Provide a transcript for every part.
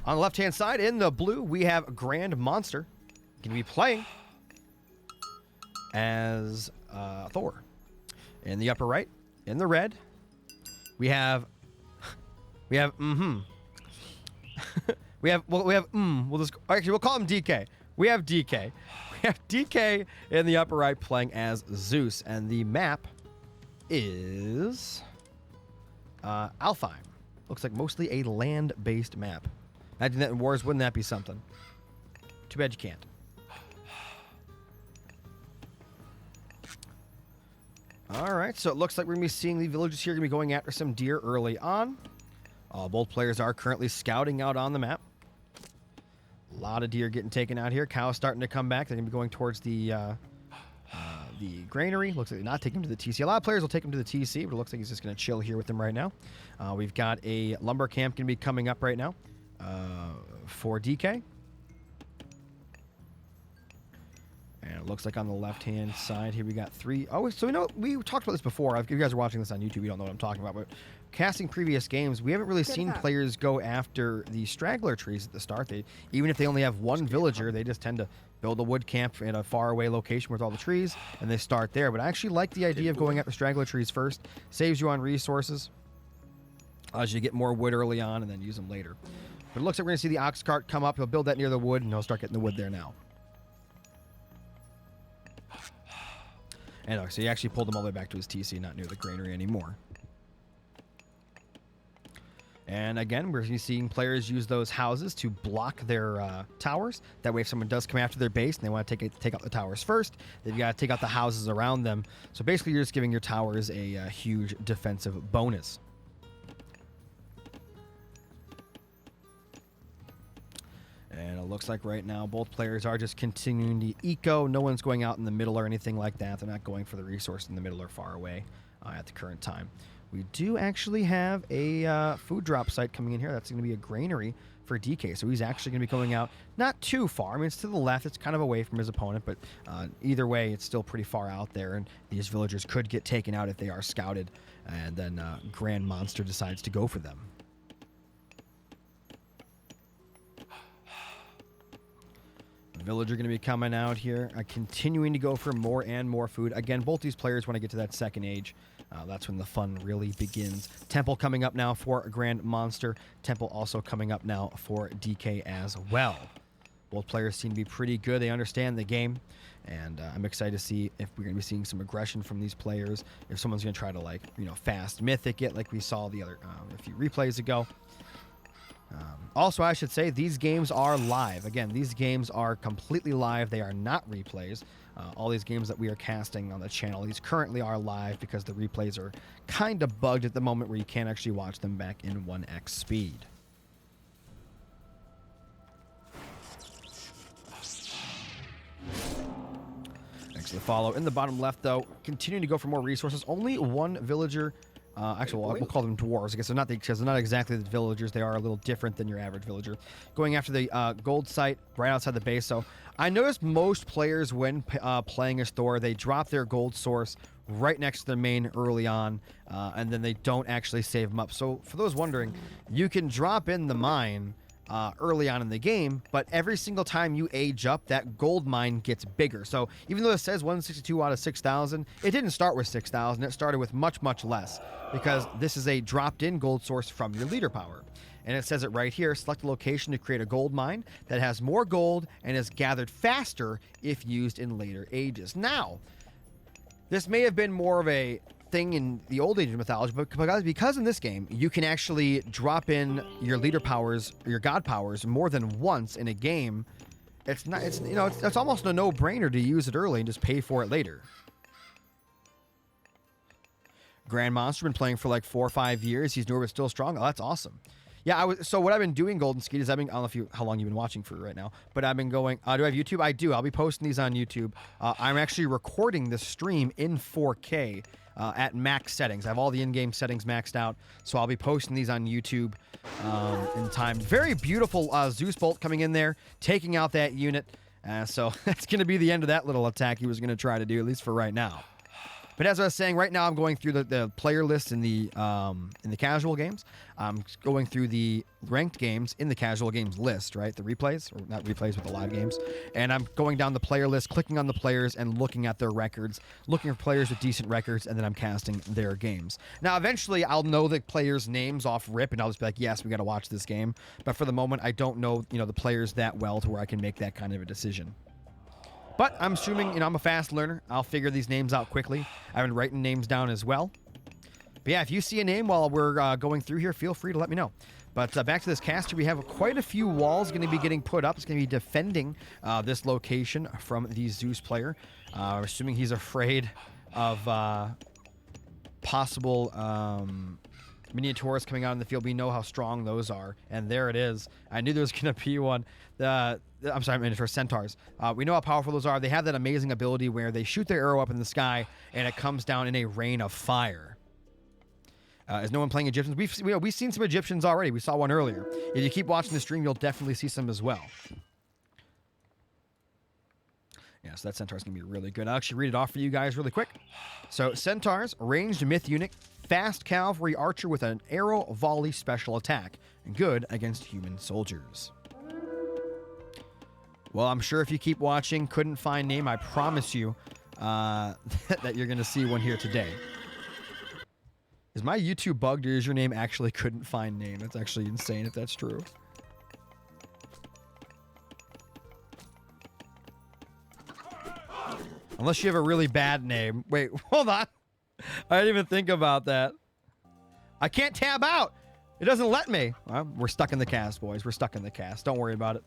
On the left-hand side, in the blue, we have GrandMonster. Going to be playing as Thor. In the upper right, in the red, we have we have we'll call him DK. We have DK. We have DK in the upper right playing as Zeus, and the map is Alfheim. Looks like mostly a land-based map. Imagine that in Wars, wouldn't that be something? Too bad you can't. All right, so it looks like we're going to be seeing the villagers here going to be going after some deer early on. Both players are currently scouting out on the map. A lot of deer getting taken out here. Cows starting to come back. They're going to be going towards the granary. Looks like they're not taking him to the TC. A lot of players will take him to the TC, but it looks like he's just going to chill here with them right now. We've got a lumber camp going to be coming up right now for DK. And it looks like on the left-hand side here we got 3. Oh, so we talked about this before. If you guys are watching this on YouTube, you don't know what I'm talking about. But casting previous games, we haven't really seen players go after the straggler trees at the start. Even if they only have one villager, they just tend to build a wood camp in a faraway location with all the trees, and they start there. But I actually like the idea of going after straggler trees first. Saves you on resources. Allows you to get more wood early on and then use them later. But it looks like we're going to see the ox cart come up. He'll build that near the wood, and he'll start getting the wood there now. And so he actually pulled him all the way back to his TC, not near the granary anymore. And again, we're seeing players use those houses to block their towers. That way, if someone does come after their base and they want to take out the towers first, they've got to take out the houses around them. So basically, you're just giving your towers a huge defensive bonus. And it looks like right now both players are just continuing to eco. No one's going out in the middle or anything like that. They're not going for the resource in the middle or far away at the current time. We do actually have a food drop site coming in here. That's going to be a granary for DK. So he's actually going to be going out not too far. I mean, it's to the left. It's kind of away from his opponent, but either way, it's still pretty far out there. And these villagers could get taken out if they are scouted. And then GrandMonster decides to go for them. Villager going to be coming out here, continuing to go for more and more food. Again, both these players want to get to that second age. That's when the fun really begins. Temple coming up now for GrandMonster. Temple also coming up now for DK as well. Both players seem to be pretty good. They understand the game. And I'm excited to see if we're going to be seeing some aggression from these players. If someone's going to try to, fast mythic it like we saw the other a few replays ago. Also, I should say, these games are live. Again, these games are completely live. They are not replays. All these games that we are casting on the channel, these currently are live because the replays are kind of bugged at the moment where you can't actually watch them back in 1x speed. Thanks for the follow. In the bottom left, though, continuing to go for more resources. Only one villager. Actually, we'll call them dwarves. I guess they're not exactly the villagers. They are a little different than your average villager. Going after the gold site right outside the base. So I noticed most players when playing as Thor, they drop their gold source right next to their main early on, and then they don't actually save them up. So for those wondering, you can drop in the mine early on in the game, but every single time you age up, that gold mine gets bigger. So even though it says 162 out of 6,000, it didn't start with 6,000. It started with much, much less because this is a dropped-in gold source from your leader power. And it says it right here, select a location to create a gold mine that has more gold and is gathered faster if used in later ages. Now, this may have been more of a thing in the old age of mythology, but because in this game you can actually drop in your leader powers, your god powers, more than once in a game, it's almost a no-brainer to use it early and just pay for it later. GrandMonster been playing for like 4 or 5 years. He's newer but still strong. Oh, that's awesome. Yeah, so what I've been doing, Golden Skeet, is I don't know how long you've been watching for right now, but I've been going, do I have YouTube? I do. I'll be posting these on YouTube. I'm actually recording this stream in 4K at max settings. I have all the in-game settings maxed out, so I'll be posting these on YouTube in time. Very beautiful Zeus bolt coming in there, taking out that unit. So that's going to be the end of that little attack he was going to try to do, at least for right now. But as I was saying, right now I'm going through the player list in the casual games. I'm going through the ranked games in the casual games list, right? The replays, or not replays, but the live games. And I'm going down the player list, clicking on the players and looking at their records, looking for players with decent records, and then I'm casting their games. Now, eventually, I'll know the players' names off rip, and I'll just be like, yes, we got to watch this game. But for the moment, I don't know, the players that well to where I can make that kind of a decision. But I'm assuming, I'm a fast learner. I'll figure these names out quickly. I've been writing names down as well. But yeah, if you see a name while we're going through here, feel free to let me know. But back to this caster, we have quite a few walls going to be getting put up. It's going to be defending this location from the Zeus player. I'm assuming he's afraid of possible miniatures coming out in the field. We know how strong those are. And there it is. I knew there was going to be one. I'm sorry, miniature centaurs. We know how powerful those are. They have that amazing ability where they shoot their arrow up in the sky and it comes down in a rain of fire. Is no one playing Egyptians? We've seen some Egyptians already. We saw one earlier. If you keep watching the stream, you'll definitely see some as well. Yeah, so that centaur is going to be really good. I'll actually read it off for you guys really quick. So, centaurs, ranged myth unit, fast cavalry archer with an arrow volley special attack, and good against human soldiers. Well, I'm sure if you keep watching, couldn't find name, I promise you that you're going to see one here today. Is my YouTube bugged, or is your name actually couldn't find name? That's actually insane if that's true. Unless you have a really bad name. Wait, hold on. I didn't even think about that. I can't tab out. It doesn't let me. Well, we're stuck in the cast, boys. We're stuck in the cast. Don't worry about it.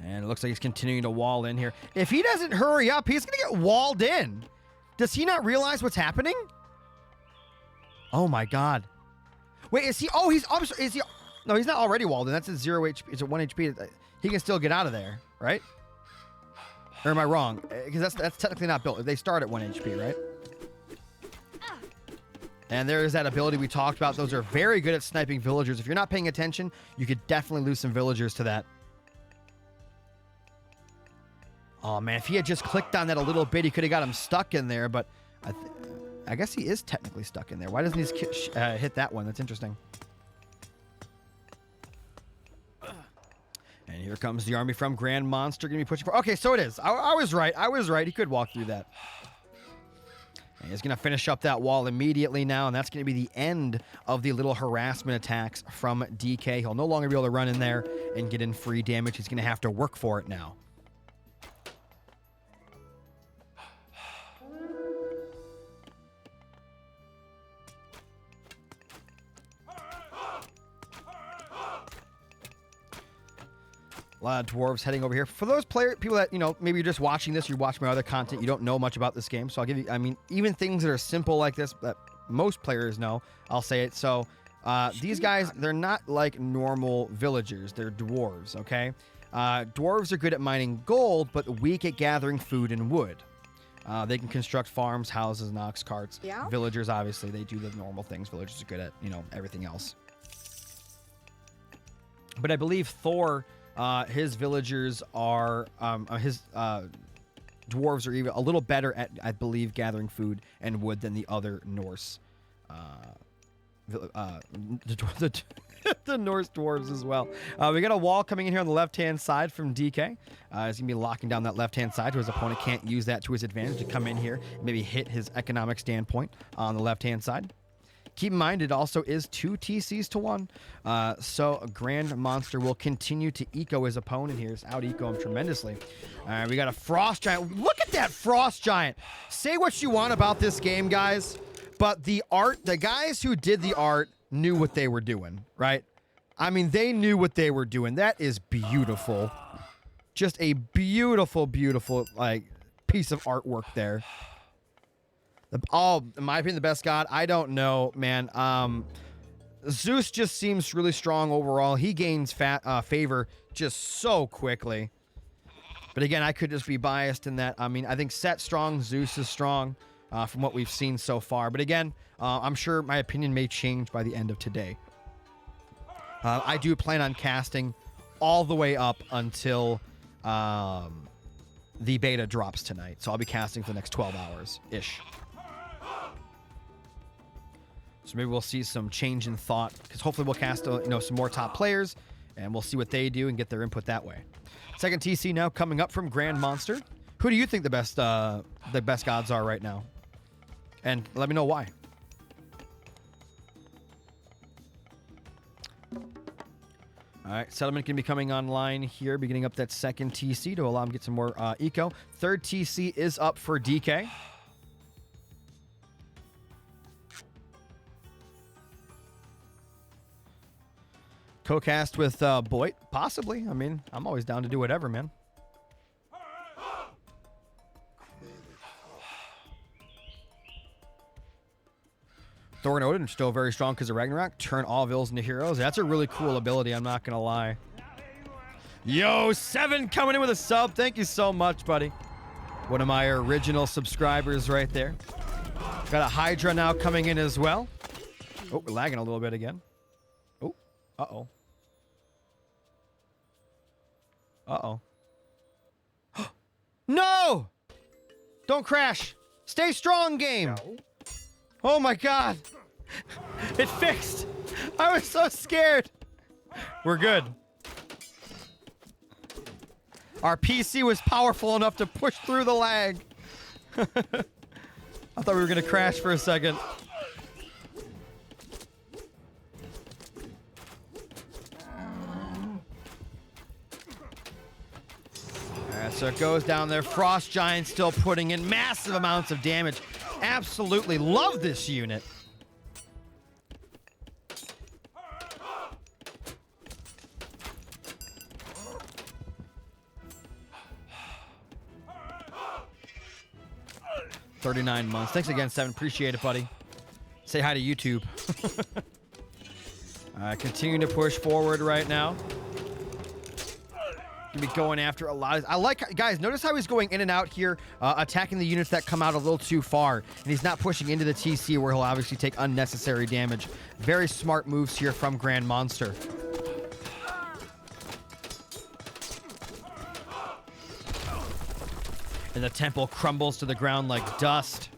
And it looks like he's continuing to wall in here. If he doesn't hurry up, he's going to get walled in. Does he not realize what's happening? Oh, my God. Wait, is he... Oh, is he... No, he's not already walled in. That's at 0 HP. It's at 1 HP. He can still get out of there, right? Or am I wrong? Because that's technically not built. They start at 1 HP, right? And there is that ability we talked about. Those are very good at sniping villagers. If you're not paying attention, you could definitely lose some villagers to that. Oh, man, if he had just clicked on that a little bit, he could have got him stuck in there, but I guess he is technically stuck in there. Why doesn't he hit that one? That's interesting. And here comes the army from GrandMonster. Going to be pushing for... Okay, so it is. I was right. I was right. He could walk through that. And he's going to finish up that wall immediately now, and that's going to be the end of the little harassment attacks from DK. He'll no longer be able to run in there and get in free damage. He's going to have to work for it now. A lot of dwarves heading over here. For those people that, maybe you're just watching this, you watch my other content, you don't know much about this game. So I'll give you, even things that are simple like this that most players know, I'll say it. So these guys, they're not like normal villagers. They're dwarves, okay? Dwarves are good at mining gold, but weak at gathering food and wood. They can construct farms, houses, and ox carts. Yeah. Villagers, obviously, they do the normal things. Villagers are good at, everything else. But I believe Thor... his villagers are, his dwarves are even a little better at, I believe, gathering food and wood than the other Norse, the Norse dwarves as well. We got a wall coming in here on the left-hand side from DK. He's going to be locking down that left-hand side so his opponent can't use that to his advantage to come in here and maybe hit his economic standpoint on the left-hand side. Keep in mind, it also is 2 TCs to 1. So GrandMonster will continue to eco his opponent here. Out-eco him tremendously. All right, we got a Frost Giant. Look at that Frost Giant. Say what you want about this game, guys, but the guys who did the art knew what they were doing, right? They knew what they were doing. That is beautiful. Just a beautiful, beautiful, piece of artwork there. In my opinion, the best god. I don't know, man. Zeus just seems really strong overall. He gains favor just so quickly. But again, I could just be biased in that. I think Set's strong. Zeus is strong from what we've seen so far. But again, I'm sure my opinion may change by the end of today. I do plan on casting all the way up until the beta drops tonight. So I'll be casting for the next 12 hours-ish. So maybe we'll see some change in thought, because hopefully we'll cast some more top players, and we'll see what they do and get their input that way. Second TC now coming up from GrandMonster. Who do you think the best gods are right now? And let me know why. All right, settlement can be coming online here, beginning up that second TC to allow him to get some more eco. Third TC is up for DK. Co-cast with Boyd? Possibly. I mean, I'm always down to do whatever, man. Thor and Odin are still very strong because of Ragnarok. Turn all villains into heroes. That's a really cool ability, I'm not going to lie. Yo, 7 coming in with a sub. Thank you so much, buddy. One of my original subscribers right there. Got a Hydra now coming in as well. Oh, we're lagging a little bit again. Oh, uh-oh. Uh-oh. No! Don't crash. Stay strong, game. No. Oh my god. It fixed. I was so scared. We're good. Our PC was powerful enough to push through the lag. I thought we were going to crash for a second. So it goes down there. Frost Giant still putting in massive amounts of damage. Absolutely love this unit. $39 months. Thanks again, 7. Appreciate it, buddy. Say hi to YouTube. Continuing to push forward right now. Gonna be going after a lot. I like, guys, notice how he's going in and out here, attacking the units that come out a little too far, and he's not pushing into the TC where he'll obviously take unnecessary damage. Very smart moves here from GrandMonster. And the temple crumbles to the ground like dust.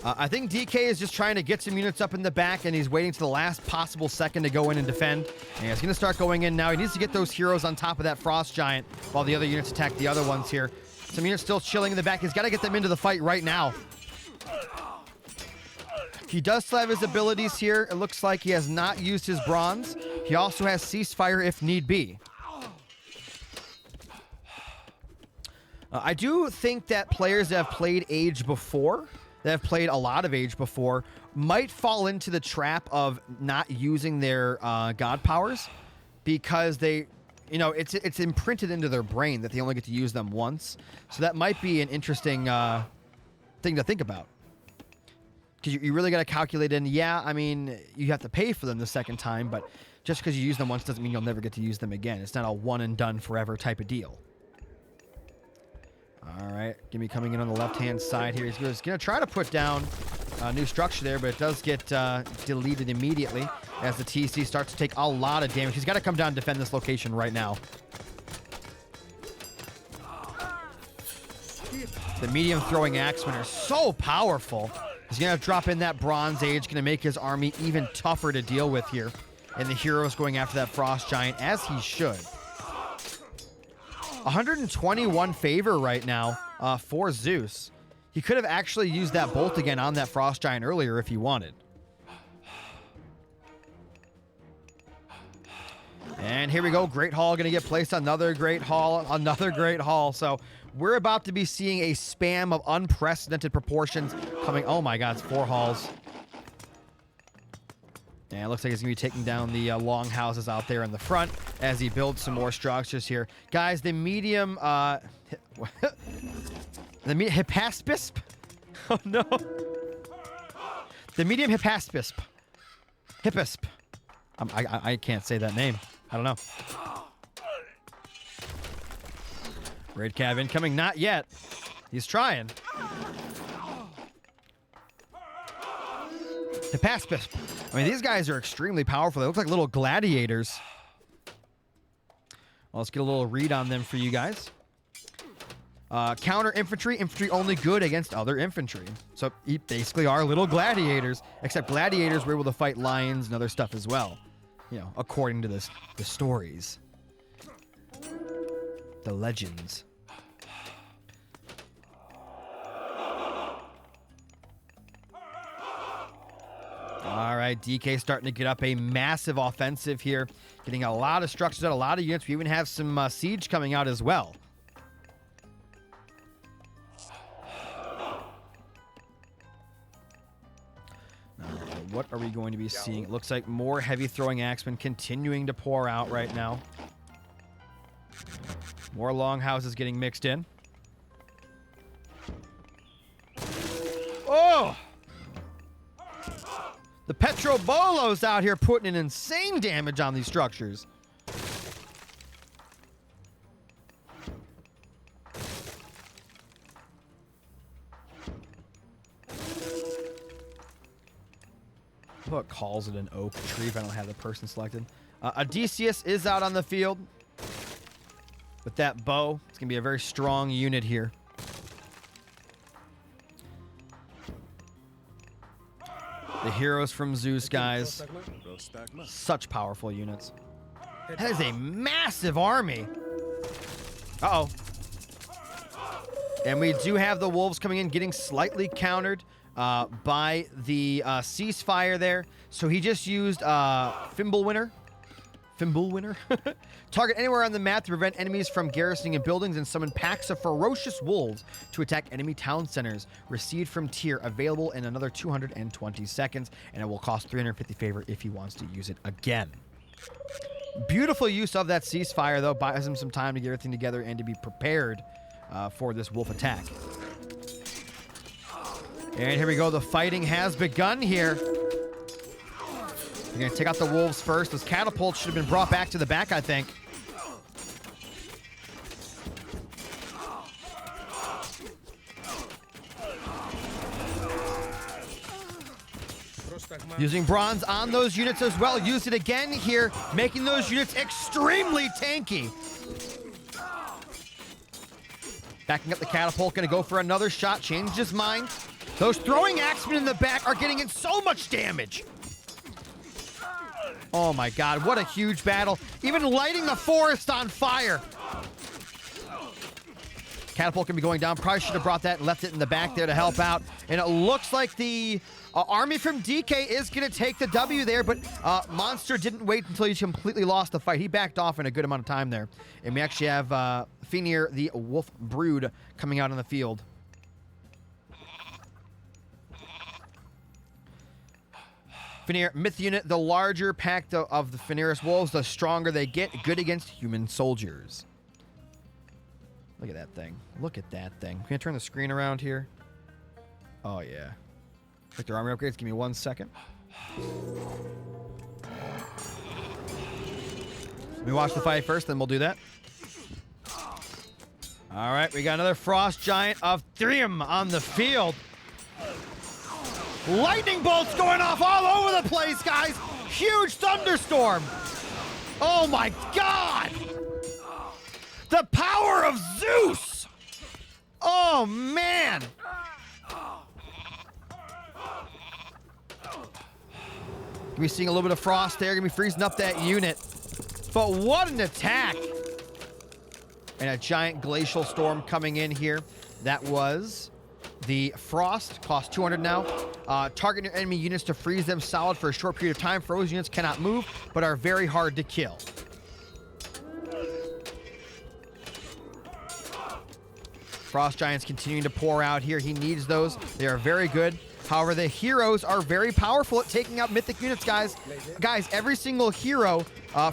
I think DK is just trying to get some units up in the back, and he's waiting to the last possible second to go in and defend. And he's going to start going in now. He needs to get those heroes on top of that Frost Giant while the other units attack the other ones here. Some units still chilling in the back. He's got to get them into the fight right now. He does still have his abilities here. It looks like he has not used his bronze. He also has ceasefire if need be. I do think that players that have played Age before, that have played a lot of Age before, might fall into the trap of not using their god powers, because they, you know, it's imprinted into their brain that they only get to use them once. So that might be an interesting thing to think about, because you really got to calculate in. Yeah, I mean, you have to pay for them the second time, but just because you use them once doesn't mean you'll never get to use them again. It's not a one and done forever type of deal. All right, Gimme coming in on the left-hand side here. He's going to try to put down a new structure there, but it does get deleted immediately as the TC starts to take a lot of damage. He's got to come down and defend this location right now. The medium throwing axemen are so powerful. He's going to drop in that Bronze Age, going to make his army even tougher to deal with here. And the hero's going after that Frost Giant, as he should. 121 favor right now for Zeus. He could have actually used that bolt again on that Frost Giant earlier if he wanted. And here we go. Great Hall going to get placed. Another Great Hall. Another Great Hall. So we're about to be seeing a spam of unprecedented proportions coming. Oh my God, it's 4 halls. And it looks like he's going to be taking down the long houses out there in the front as he builds some more structures here. Guys, the medium... the Hypaspis? Oh, no. The medium Hypaspis. Hippisp. I can't say that name. I don't know. Raid Cav incoming. Not yet. He's trying. Hypaspis. I mean, these guys are extremely powerful. They look like little gladiators. Well, let's get a little read on them for you guys. Counter infantry. Infantry only good against other infantry. So basically are little gladiators, except gladiators were able to fight lions and other stuff as well. You know, according to the stories. The legends. All right, DK starting to get up a massive offensive here. Getting a lot of structures out, a lot of units. We even have some siege coming out as well. What are we going to be seeing? It looks like more heavy throwing axemen continuing to pour out right now. More longhouses getting mixed in. Oh! The Petrobolos out here putting in insane damage on these structures. What calls it an oak tree if I don't have the person selected. Odysseus is out on the field with that bow. It's going to be a very strong unit here. The heroes from Zeus, guys. Such powerful units. That is a massive army. Uh-oh. And we do have the wolves coming in, getting slightly countered by the ceasefire there. So he just used Fimbulwinter. Target anywhere on the map to prevent enemies from garrisoning in buildings and summon packs of ferocious wolves to attack enemy town centers. Received from tier, available in another 220 seconds, and it will cost 350 favor if he wants to use it again. Beautiful use of that ceasefire, though. Buys him some time to get everything together and to be prepared for this wolf attack. And here we go. The fighting has begun here. We're going to take out the wolves first. Those catapults should have been brought back to the back, I think. Using bronze on those units as well. Use it again here, making those units extremely tanky. Backing up the catapult, going to go for another shot. Changed his mind. Those throwing axemen in the back are getting in so much damage. Oh my god, what a huge battle. Even lighting the forest on fire. Catapult can be going down. Probably should have brought that and left it in the back there to help out. And it looks like the army from DK is going to take the W there, but Monster didn't wait until he completely lost the fight. He backed off in a good amount of time there. And we actually have Fenrir, the wolf brood, coming out on the field. Fenrir, myth unit, the larger pack of the Fenrir's wolves, the stronger they get, good against human soldiers. Look at that thing. Look at that thing. Can I turn the screen around here? Oh, yeah. Like their armor upgrades. Give me 1 second. Let me watch the fight first, then we'll do that. All right, we got another frost giant of Thrium on the field. Lightning bolts going off all over the place, guys. Huge thunderstorm. Oh my god. The power of Zeus. Oh man. Gonna be seeing a little bit of frost there. Gonna be freezing up that unit. But what an attack. And a giant glacial storm coming in here. That was the frost. Cost 200 now. Target your enemy units to freeze them solid for a short period of time. Frozen units cannot move, but are very hard to kill. Frost giants continuing to pour out here. He needs those. They are very good. However, the heroes are very powerful at taking out mythic units, guys. Guys, every single hero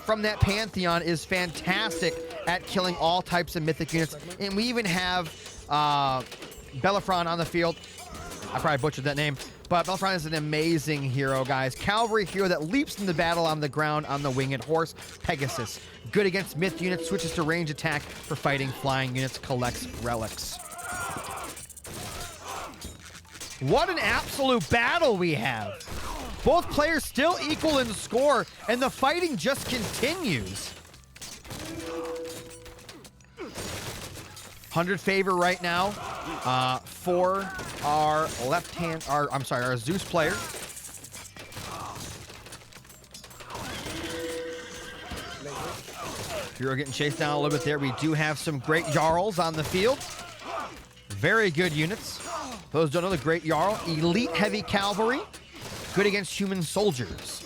from that pantheon is fantastic at killing all types of mythic units. And we even have Bellerophon on the field. I probably butchered that name. But Bellerophon is an amazing hero, guys. Cavalry hero that leaps into battle on the ground on the winged horse, Pegasus. Good against myth units, switches to range attack for fighting flying units, collects relics. What an absolute battle we have. Both players still equal in score, and the fighting just continues. 100 favor right now for our left-hand, our Zeus player. Hero getting chased down a little bit there. We do have some great Jarls on the field. Very good units. Those who don't know, the great Jarl, elite heavy cavalry, good against human soldiers.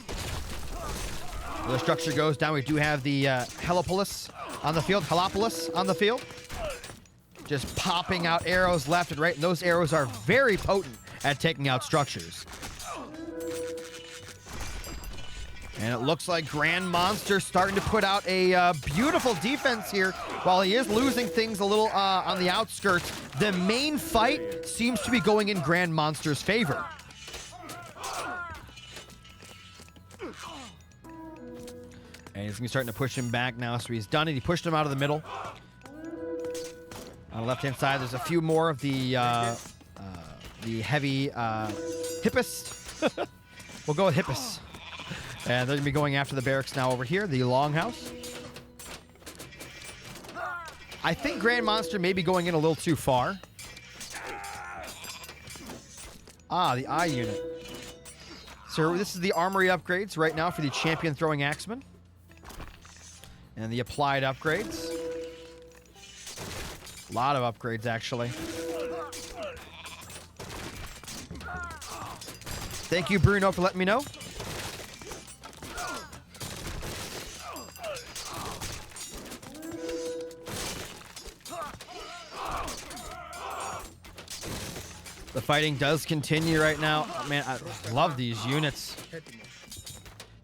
The structure goes down. We do have the Helopolis on the field. Helopolis on the field. Just popping out arrows left and right. And those arrows are very potent at taking out structures. And it looks like GrandMonster starting to put out a beautiful defense here. While he is losing things a little on the outskirts, the main fight seems to be going in GrandMonster's favor. And he's going to be starting to push him back now, so he's done it. He pushed him out of the middle. On the left-hand side, there's a few more of the heavy Hippist. We'll go with Hippist. And they're going to be going after the barracks now over here, the Longhouse. I think GrandMonster may be going in a little too far. Ah, the eye unit. So this is the armory upgrades right now for the champion throwing axeman. And the applied upgrades. A lot of upgrades, actually. Thank you, Bruno, for letting me know. The fighting does continue right now. Oh, man, I love these units.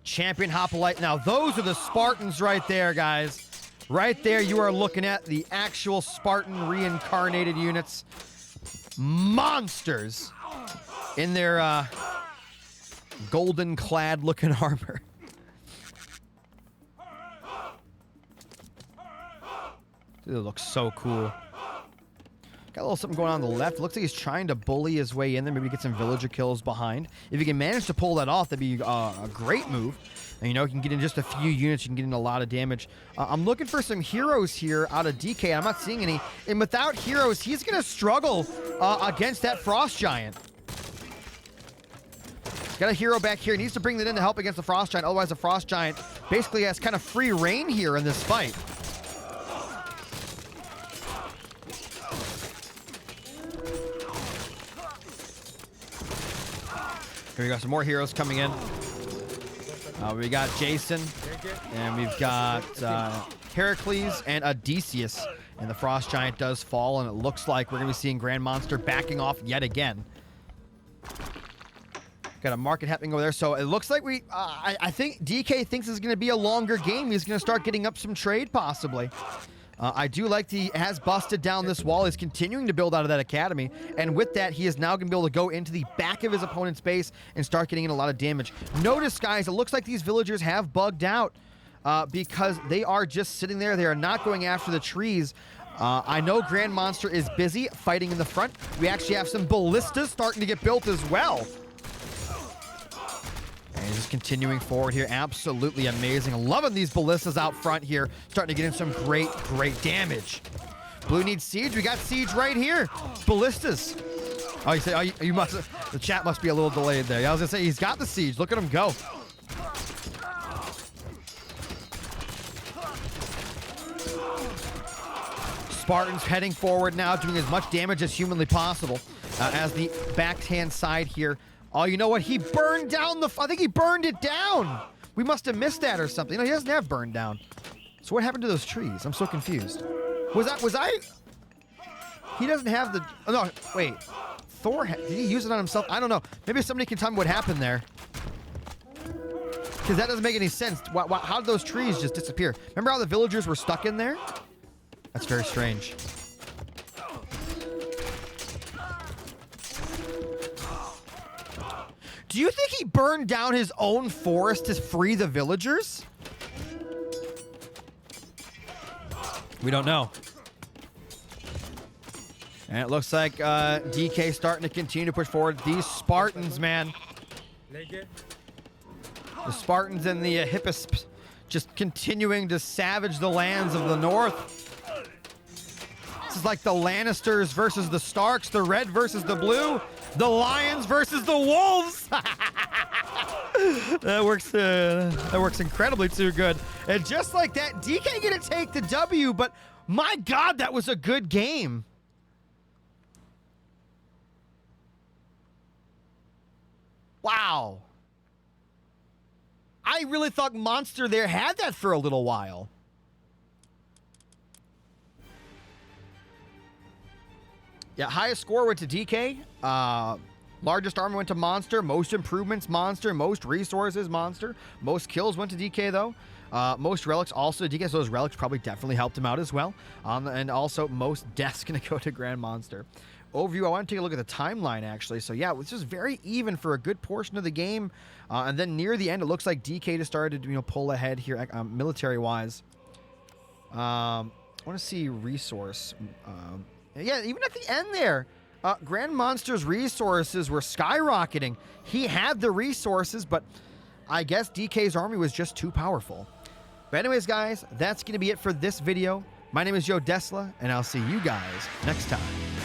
Champion Hoplite. Now, those are the Spartans right there, guys. Right there, you are looking at the actual Spartan reincarnated units. Monsters in their golden-clad looking armor. It looks so cool. Got a little something going on the left. Looks like he's trying to bully his way in there. Maybe get some villager kills behind. If he can manage to pull that off, that'd be a great move. And, you know, you can get in just a few units. You can get in a lot of damage. I'm looking for some heroes here out of DK. I'm not seeing any. And without heroes, he's going to struggle against that Frost Giant. Got a hero back here. He needs to bring that in to help against the Frost Giant. Otherwise, the Frost Giant basically has kind of free reign here in this fight. Here we got some more heroes coming in. We got Jason, and we've got Heracles and Odysseus. And the Frost Giant does fall, and it looks like we're going to be seeing GrandMonster backing off yet again. Got a market happening over there. So it looks like I think DK thinks it's going to be a longer game. He's going to start getting up some trade, possibly. I do like he has busted down this wall. He's continuing to build out of that academy. And with that, he is now going to be able to go into the back of his opponent's base and start getting in a lot of damage. Notice, guys, it looks like these villagers have bugged out because they are just sitting there. They are not going after the trees. I know GrandMonster is busy fighting in the front. We actually have some ballistas starting to get built as well. And he's just continuing forward here. Absolutely amazing. Loving these ballistas out front here. Starting to get in some great, great damage. Blue needs siege. We got siege right here. Ballistas. Oh, you say, oh, you must. The chat must be a little delayed there. I was gonna say he's got the siege. Look at him go. Spartans heading forward now, doing as much damage as humanly possible. As the backhand side here. Oh, you know what? He burned down the... I think he burned it down. We must have missed that or something. No, he doesn't have burned down. So what happened to those trees? I'm so confused. Was I... He doesn't have the... Oh, no, wait. Thor... Did he use it on himself? I don't know. Maybe somebody can tell me what happened there. Because that doesn't make any sense. How did those trees just disappear? Remember how the villagers were stuck in there? That's very strange. Do you think he burned down his own forest to free the villagers? We don't know. And it looks like DK starting to continue to push forward. These Spartans, man. The Spartans and the Hippists just continuing to savage the lands of the north. This is like the Lannisters versus the Starks, the red versus the blue, the lions versus the wolves. That works incredibly too good. And just like that, DK gonna take the W, but my God, that was a good game. Wow. I really thought Monster there had that for a little while. Yeah, highest score went to DK. Largest armor went to Monster. Most improvements, Monster. Most resources, Monster. Most kills went to DK, though. Most relics also to DK, so those relics probably definitely helped him out as well. And also, most deaths going to go to GrandMonster. Overview, I want to take a look at the timeline, actually. So, yeah, it was just very even for a good portion of the game. And then near the end, it looks like DK just started to, pull ahead here, military-wise. I want to see resource. Yeah, even at the end there, GrandMonster's resources were skyrocketing. He had the resources, but I guess DK's army was just too powerful. But anyways, guys, that's going to be it for this video. My name is Joe Desla, and I'll see you guys next time.